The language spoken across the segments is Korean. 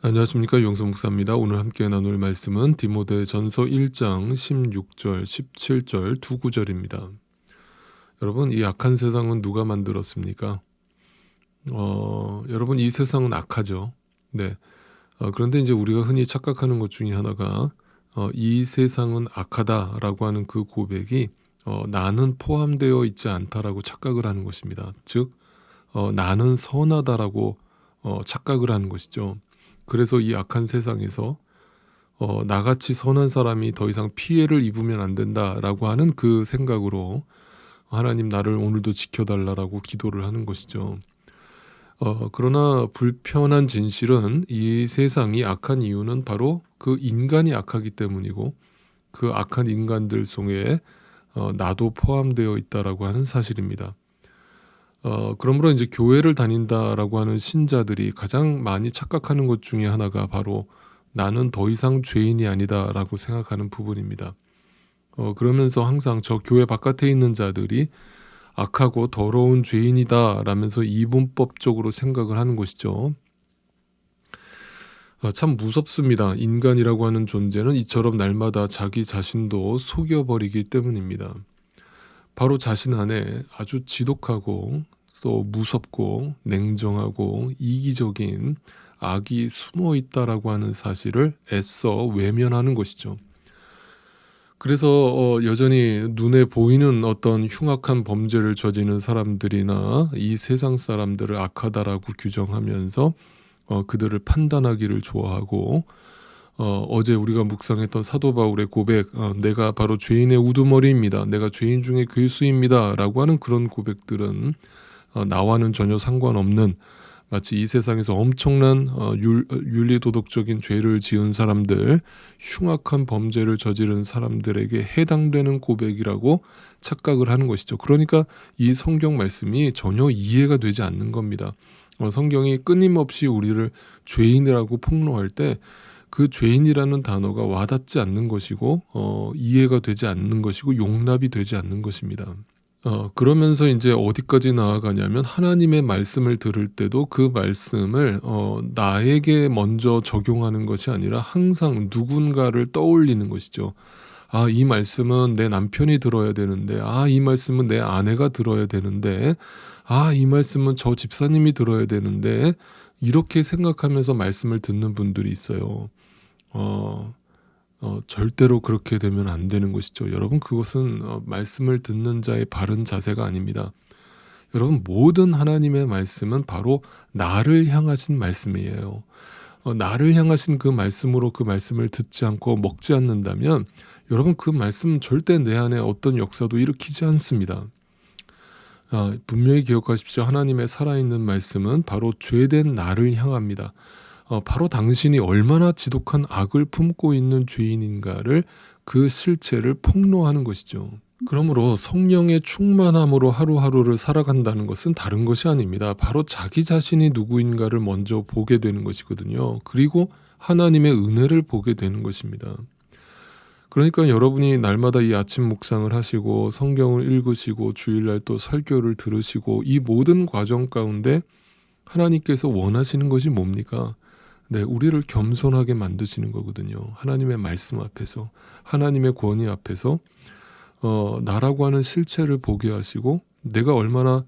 안녕하십니까, 용서 목사입니다. 오늘 함께 나눌 말씀은 디모데전서 1장 16절 17절 두 구절입니다. 여러분, 이 악한 세상은 누가 만들었습니까? 여러분, 이 세상은 악하죠. 네. 그런데 이제 우리가 흔히 착각하는 것 중에 하나가 이 세상은 악하다라고 하는 그 고백이 나는 포함되어 있지 않다라고 착각을 하는 것입니다. 즉 나는 선하다라고 착각을 하는 것이죠. 그래서 이 악한 세상에서 나같이 선한 사람이 더 이상 피해를 입으면 안 된다라고 하는 그 생각으로 하나님 나를 오늘도 지켜달라라고 기도를 하는 것이죠. 그러나 불편한 진실은 이 세상이 악한 이유는 바로 그 인간이 악하기 때문이고 그 악한 인간들 속에 나도 포함되어 있다라고 하는 사실입니다. 그러므로 이제 교회를 다닌다라고 하는 신자들이 가장 많이 착각하는 것 중에 하나가 바로 나는 더 이상 죄인이 아니다라고 생각하는 부분입니다. 그러면서 항상 저 교회 바깥에 있는 자들이 악하고 더러운 죄인이다라면서 이분법적으로 생각을 하는 것이죠. 참 무섭습니다. 인간이라고 하는 존재는 이처럼 날마다 자기 자신도 속여버리기 때문입니다. 바로 자신 안에 아주 지독하고 또 무섭고 냉정하고 이기적인 악이 숨어 있다라고 하는 사실을 애써 외면하는 것이죠. 그래서 여전히 눈에 보이는 어떤 흉악한 범죄를 저지르는 사람들이나 이 세상 사람들을 악하다라고 규정하면서 그들을 판단하기를 좋아하고 어제 우리가 묵상했던 사도 바울의 고백, 내가 바로 죄인의 우두머리입니다. 내가 죄인 중에 괴수입니다. 라고 하는 그런 고백들은 나와는 전혀 상관없는 마치 이 세상에서 엄청난 윤리도덕적인 죄를 지은 사람들, 흉악한 범죄를 저지른 사람들에게 해당되는 고백이라고 착각을 하는 것이죠. 그러니까 이 성경 말씀이 전혀 이해가 되지 않는 겁니다. 성경이 끊임없이 우리를 죄인이라고 폭로할 때 그 죄인이라는 단어가 와닿지 않는 것이고 이해가 되지 않는 것이고 용납이 되지 않는 것입니다. 그러면서 이제 어디까지 나아가냐면 하나님의 말씀을 들을 때도 그 말씀을 나에게 먼저 적용하는 것이 아니라 항상 누군가를 떠올리는 것이죠. 이 말씀은 내 남편이 들어야 되는데, 이 말씀은 내 아내가 들어야 되는데, 이 말씀은 저 집사님이 들어야 되는데, 이렇게 생각하면서 말씀을 듣는 분들이 있어요. 절대로 그렇게 되면 안 되는 것이죠. 여러분, 그것은 말씀을 듣는 자의 바른 자세가 아닙니다. 여러분, 모든 하나님의 말씀은 바로 나를 향하신 말씀이에요. 나를 향하신 그 말씀으로 그 말씀을 듣지 않고 먹지 않는다면 여러분, 그 말씀은 절대 내 안에 어떤 역사도 일으키지 않습니다. 분명히 기억하십시오. 하나님의 살아있는 말씀은 바로 죄된 나를 향합니다. 바로 당신이 얼마나 지독한 악을 품고 있는 죄인인가를 그 실체를 폭로하는 것이죠. 그러므로 성령의 충만함으로 하루하루를 살아간다는 것은 다른 것이 아닙니다. 바로 자기 자신이 누구인가를 먼저 보게 되는 것이거든요. 그리고 하나님의 은혜를 보게 되는 것입니다. 그러니까 여러분이 날마다 이 아침 묵상을 하시고 성경을 읽으시고 주일날 또 설교를 들으시고 이 모든 과정 가운데 하나님께서 원하시는 것이 뭡니까? 네, 우리를 겸손하게 만드시는 거거든요. 하나님의 말씀 앞에서, 하나님의 권위 앞에서 나라고 하는 실체를 보게 하시고 내가 얼마나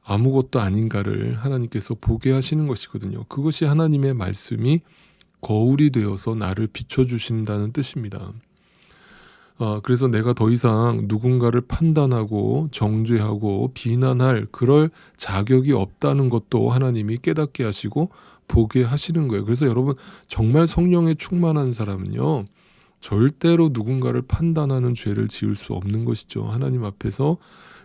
아무것도 아닌가를 하나님께서 보게 하시는 것이거든요. 그것이 하나님의 말씀이 거울이 되어서 나를 비춰주신다는 뜻입니다. 그래서 내가 더 이상 누군가를 판단하고 정죄하고 비난할 그럴 자격이 없다는 것도 하나님이 깨닫게 하시고 보게 하시는 거예요. 그래서 여러분, 정말 성령에 충만한 사람은요, 절대로 누군가를 판단하는 죄를 지을 수 없는 것이죠. 하나님 앞에서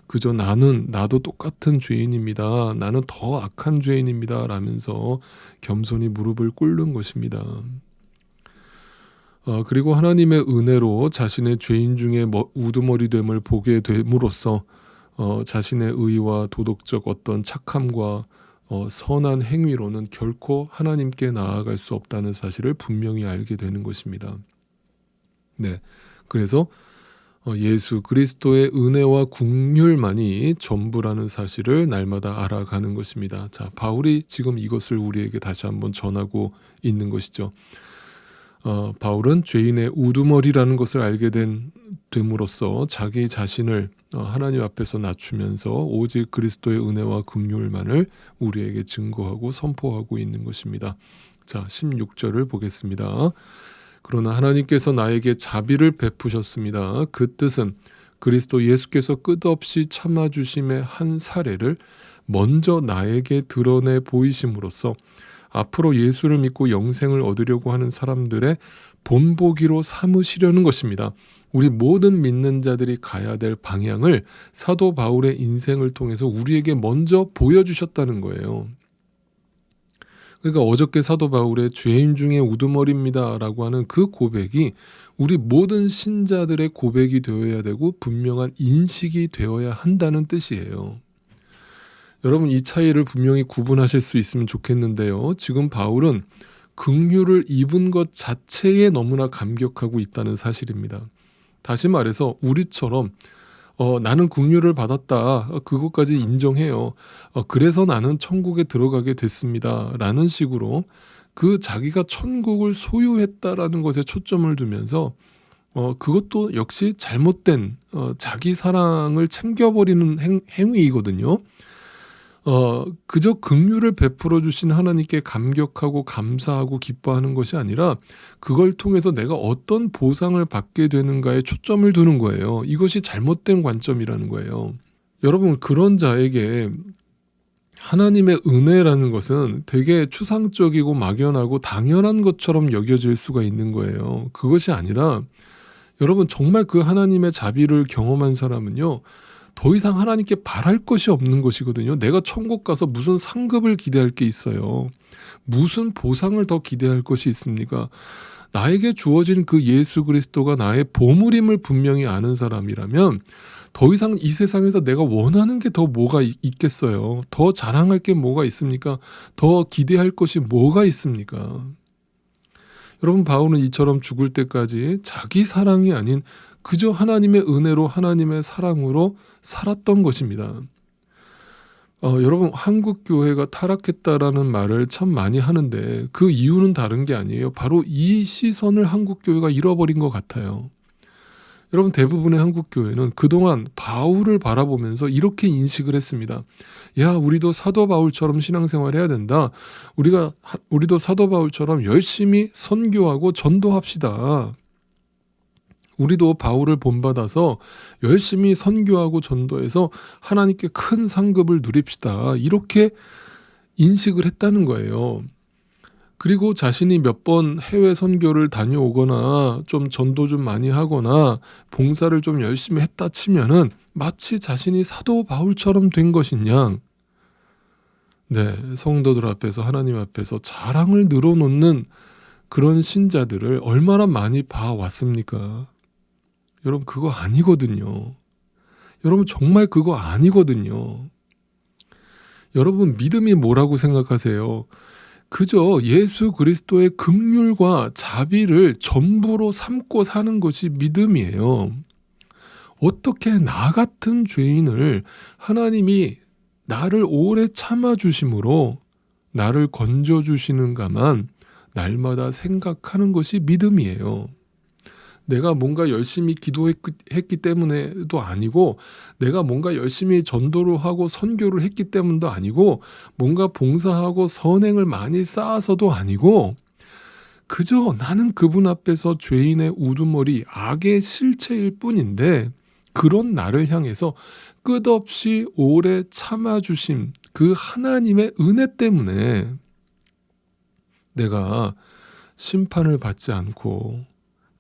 그저 나도 똑같은 죄인입니다. 나는 더 악한 죄인입니다. 라면서 겸손히 무릎을 꿇는 것입니다. 그리고 하나님의 은혜로 자신의 죄인 중에 우두머리됨을 보게 됨으로써 자신의 의와 도덕적 어떤 착함과 선한 행위로는 결코 하나님께 나아갈 수 없다는 사실을 분명히 알게 되는 것입니다. 네, 그래서 예수 그리스도의 은혜와 긍휼만이 전부라는 사실을 날마다 알아가는 것입니다. 자, 바울이 지금 이것을 우리에게 다시 한번 전하고 있는 것이죠. 바울은 죄인의 우두머리라는 것을 알게 됨으로써 자기 자신을 하나님 앞에서 낮추면서 오직 그리스도의 은혜와 긍휼만을 우리에게 증거하고 선포하고 있는 것입니다. 자, 16절을 보겠습니다. 그러나 하나님께서 나에게 자비를 베푸셨습니다. 그 뜻은 그리스도 예수께서 끝없이 참아주심의 한 사례를 먼저 나에게 드러내 보이심으로써 앞으로 예수를 믿고 영생을 얻으려고 하는 사람들의 본보기로 삼으시려는 것입니다. 우리 모든 믿는 자들이 가야 될 방향을 사도 바울의 인생을 통해서 우리에게 먼저 보여주셨다는 거예요. 그러니까 어저께 사도 바울의 죄인 중에 우두머리입니다 라고 하는 그 고백이 우리 모든 신자들의 고백이 되어야 되고 분명한 인식이 되어야 한다는 뜻이에요. 여러분, 이 차이를 분명히 구분하실 수 있으면 좋겠는데요. 지금 바울은 긍휼을 입은 것 자체에 너무나 감격하고 있다는 사실입니다. 다시 말해서 우리처럼 나는 긍휼을 받았다. 그것까지 인정해요. 그래서 나는 천국에 들어가게 됐습니다. 라는 식으로 그 자기가 천국을 소유했다라는 것에 초점을 두면서 그것도 역시 잘못된 자기 사랑을 챙겨버리는 행위이거든요. 그저 긍휼을 베풀어 주신 하나님께 감격하고 감사하고 기뻐하는 것이 아니라 그걸 통해서 내가 어떤 보상을 받게 되는가에 초점을 두는 거예요. 이것이 잘못된 관점이라는 거예요. 여러분, 그런 자에게 하나님의 은혜라는 것은 되게 추상적이고 막연하고 당연한 것처럼 여겨질 수가 있는 거예요. 그것이 아니라 여러분, 정말 그 하나님의 자비를 경험한 사람은요, 더 이상 하나님께 바랄 것이 없는 것이거든요. 내가 천국 가서 무슨 상급을 기대할 게 있어요. 무슨 보상을 더 기대할 것이 있습니까? 나에게 주어진 그 예수 그리스도가 나의 보물임을 분명히 아는 사람이라면 더 이상 이 세상에서 내가 원하는 게 더 뭐가 있겠어요. 더 자랑할 게 뭐가 있습니까? 더 기대할 것이 뭐가 있습니까? 여러분, 바울은 이처럼 죽을 때까지 자기 사랑이 아닌 그저 하나님의 은혜로 하나님의 사랑으로 살았던 것입니다. 여러분, 한국 교회가 타락했다라는 말을 참 많이 하는데 그 이유는 다른 게 아니에요. 바로 이 시선을 한국 교회가 잃어버린 것 같아요. 여러분, 대부분의 한국 교회는 그동안 바울을 바라보면서 이렇게 인식을 했습니다. 야, 우리도 사도 바울처럼 신앙생활해야 된다. 우리도 사도 바울처럼 열심히 선교하고 전도합시다. 우리도 바울을 본받아서 열심히 선교하고 전도해서 하나님께 큰 상급을 누립시다. 이렇게 인식을 했다는 거예요. 그리고 자신이 몇 번 해외 선교를 다녀오거나 좀 전도 좀 많이 하거나 봉사를 좀 열심히 했다 치면은 마치 자신이 사도 바울처럼 된 것인 양, 성도들 앞에서 하나님 앞에서 자랑을 늘어놓는 그런 신자들을 얼마나 많이 봐왔습니까? 여러분, 그거 아니거든요. 여러분, 정말 그거 아니거든요. 여러분, 믿음이 뭐라고 생각하세요? 그저 예수 그리스도의 긍휼과 자비를 전부로 삼고 사는 것이 믿음이에요. 어떻게 나 같은 죄인을 하나님이 나를 오래 참아주심으로 나를 건져주시는가만 날마다 생각하는 것이 믿음이에요. 내가 뭔가 열심히 기도했기 때문에도 아니고, 내가 뭔가 열심히 전도를 하고 선교를 했기 때문도 아니고, 뭔가 봉사하고 선행을 많이 쌓아서도 아니고, 그저 나는 그분 앞에서 죄인의 우두머리, 악의 실체일 뿐인데 그런 나를 향해서 끝없이 오래 참아주심 그 하나님의 은혜 때문에 내가 심판을 받지 않고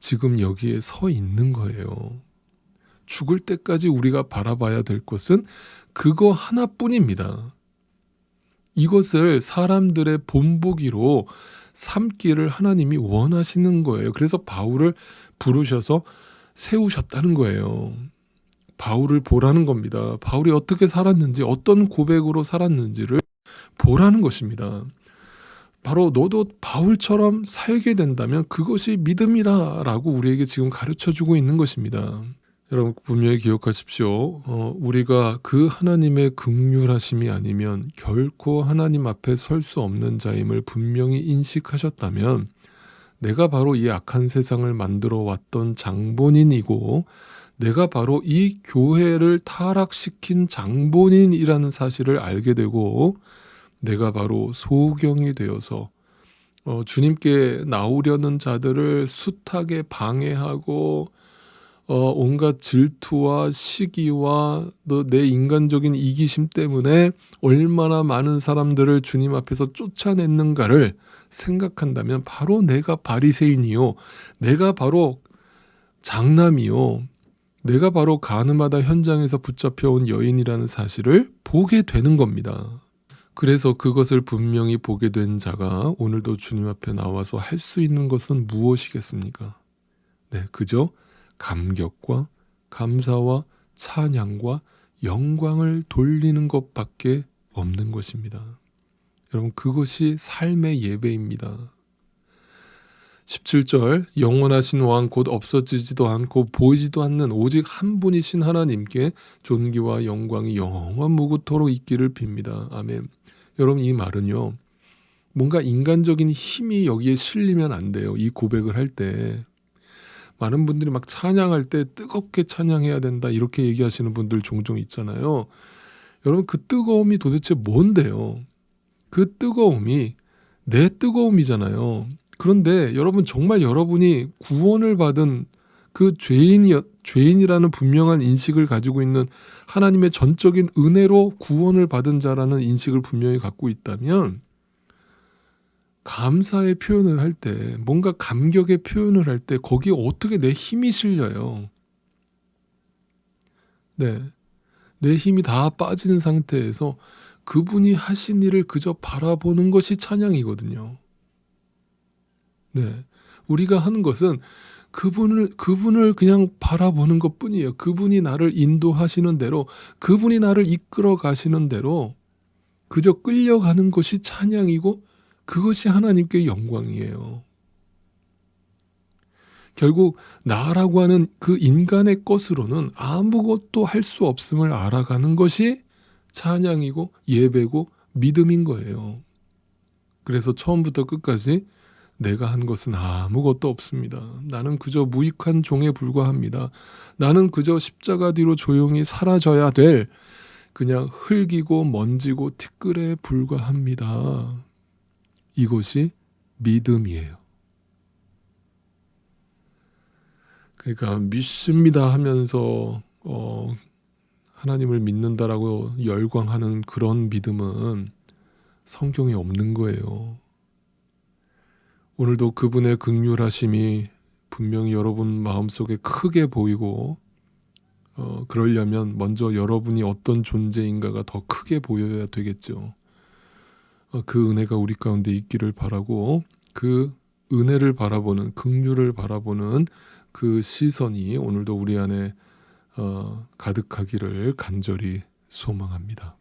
지금 여기에 서 있는 거예요. 죽을 때까지 우리가 바라봐야 될 것은 그거 하나뿐입니다. 이것을 사람들의 본보기로 삼기를 하나님이 원하시는 거예요. 그래서 바울을 부르셔서 세우셨다는 거예요. 바울을 보라는 겁니다. 바울이 어떻게 살았는지, 어떤 고백으로 살았는지를 보라는 것입니다. 바로 너도 바울처럼 살게 된다면 그것이 믿음이라고 우리에게 지금 가르쳐주고 있는 것입니다. 여러분 분명히 기억하십시오. 우리가 그 하나님의 긍휼하심이 아니면 결코 하나님 앞에 설 수 없는 자임을 분명히 인식하셨다면 내가 바로 이 악한 세상을 만들어 왔던 장본인이고 내가 바로 이 교회를 타락시킨 장본인이라는 사실을 알게 되고 내가 바로 소경이 되어서 주님께 나오려는 자들을 숱하게 방해하고 온갖 질투와 시기와 또 내 인간적인 이기심 때문에 얼마나 많은 사람들을 주님 앞에서 쫓아냈는가를 생각한다면 바로 내가 바리새인이요, 내가 바로 장남이요, 내가 바로 가늠하다 현장에서 붙잡혀온 여인이라는 사실을 보게 되는 겁니다. 그래서 그것을 분명히 보게 된 자가 오늘도 주님 앞에 나와서 할 수 있는 것은 무엇이겠습니까? 네, 그저 감격과 감사와 찬양과 영광을 돌리는 것밖에 없는 것입니다. 여러분, 그것이 삶의 예배입니다. 17절, 영원하신 왕 곧 없어지지도 않고 보이지도 않는 오직 한 분이신 하나님께 존귀와 영광이 영원 무궁토록 있기를 빕니다. 아멘. 여러분, 이 말은요, 뭔가 인간적인 힘이 여기에 실리면 안 돼요. 이 고백을 할 때 많은 분들이 막 찬양할 때 뜨겁게 찬양해야 된다 이렇게 얘기하시는 분들 종종 있잖아요. 여러분, 그 뜨거움이 도대체 뭔데요? 그 뜨거움이 내 뜨거움이잖아요. 그런데 여러분, 정말 여러분이 구원을 받은 그 죄인이라는 분명한 인식을 가지고 있는 하나님의 전적인 은혜로 구원을 받은 자라는 인식을 분명히 갖고 있다면 감사의 표현을 할 때, 뭔가 감격의 표현을 할 때 거기에 어떻게 내 힘이 실려요? 네, 내 힘이 다 빠진 상태에서 그분이 하신 일을 그저 바라보는 것이 찬양이거든요. 네, 우리가 하는 것은 그분을 그냥 바라보는 것뿐이에요. 그분이 나를 인도하시는 대로, 그분이 나를 이끌어 가시는 대로 그저 끌려가는 것이 찬양이고 그것이 하나님께 영광이에요. 결국 나라고 하는 그 인간의 것으로는 아무것도 할 수 없음을 알아가는 것이 찬양이고 예배고 믿음인 거예요. 그래서 처음부터 끝까지 내가 한 것은 아무것도 없습니다. 나는 그저 무익한 종에 불과합니다. 나는 그저 십자가 뒤로 조용히 사라져야 될 그냥 흙이고 먼지고 티끌에 불과합니다. 이것이 믿음이에요. 그러니까 믿습니다 하면서 하나님을 믿는다라고 열광하는 그런 믿음은 성경에 없는 거예요. 오늘도 그분의 긍휼하심이 분명히 여러분 마음속에 크게 보이고 그러려면 먼저 여러분이 어떤 존재인가가 더 크게 보여야 되겠죠. 그 은혜가 우리 가운데 있기를 바라고 그 은혜를 바라보는, 긍휼을 바라보는 그 시선이 오늘도 우리 안에 가득하기를 간절히 소망합니다.